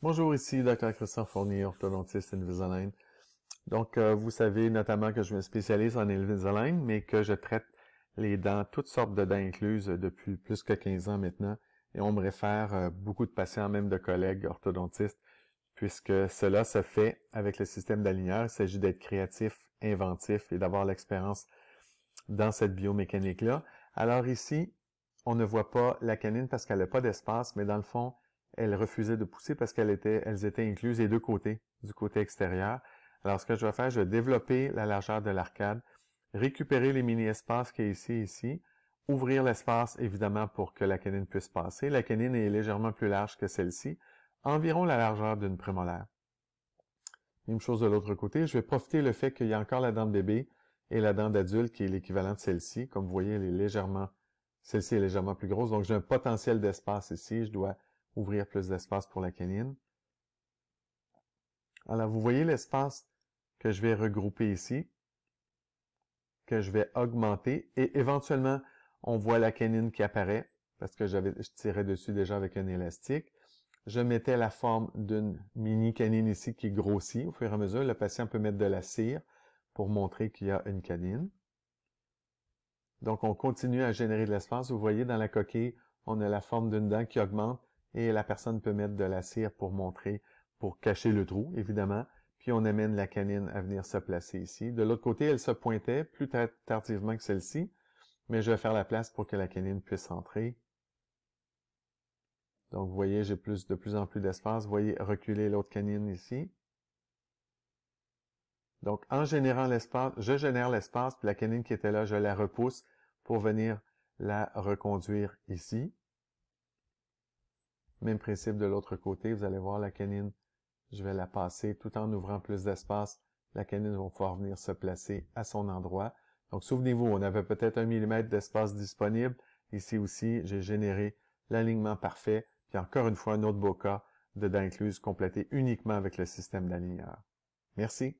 Bonjour, ici Dr. Christian Fournier, orthodontiste Invisalign. Donc, vous savez notamment que je me spécialise en Invisalign, mais que je traite les dents, toutes sortes de dents incluses depuis plus que 15 ans maintenant. Et on me réfère beaucoup de patients, même de collègues orthodontistes, puisque cela se fait avec le système d'aligneur. Il s'agit d'être créatif, inventif et d'avoir l'expérience dans cette biomécanique-là. Alors ici, on ne voit pas la canine parce qu'elle n'a pas d'espace, mais dans le fond, elle refusait de pousser parce elles étaient incluses des deux côtés, du côté extérieur. Alors, ce que je vais faire, je vais développer la largeur de l'arcade, récupérer les mini-espaces qui est ici et ici, ouvrir l'espace, évidemment, pour que la canine puisse passer. La canine est légèrement plus large que celle-ci, environ la largeur d'une prémolaire. Même chose de l'autre côté, je vais profiter le fait qu'il y a encore la dent de bébé et la dent d'adulte qui est l'équivalent de celle-ci. Comme vous voyez, celle-ci est légèrement plus grosse, donc j'ai un potentiel d'espace ici. Je dois ouvrir plus d'espace pour la canine. Alors, vous voyez l'espace que je vais regrouper ici, que je vais augmenter, et éventuellement, on voit la canine qui apparaît, parce que je tirais dessus déjà avec un élastique. Je mettais la forme d'une mini canine ici qui grossit au fur et à mesure. Le patient peut mettre de la cire pour montrer qu'il y a une canine. Donc, on continue à générer de l'espace. Vous voyez, dans la coquille, on a la forme d'une dent qui augmente et la personne peut mettre de la cire pour montrer, pour cacher le trou, évidemment. Puis, on amène la canine à venir se placer ici. De l'autre côté, elle se pointait plus tardivement que celle-ci, mais je vais faire la place pour que la canine puisse entrer. Donc, vous voyez, j'ai de plus en plus d'espace. Vous voyez, reculer l'autre canine ici. Donc, en générant l'espace, je génère l'espace, puis la canine qui était là, je la repousse pour venir la reconduire ici. Même principe de l'autre côté, vous allez voir la canine, je vais la passer tout en ouvrant plus d'espace. La canine va pouvoir venir se placer à son endroit. Donc, souvenez-vous, on avait peut-être 1 mm d'espace disponible. Ici aussi, j'ai généré l'alignement parfait. Puis encore une fois, un autre beau cas de dents incluses complété uniquement avec le système d'aligneur. Merci.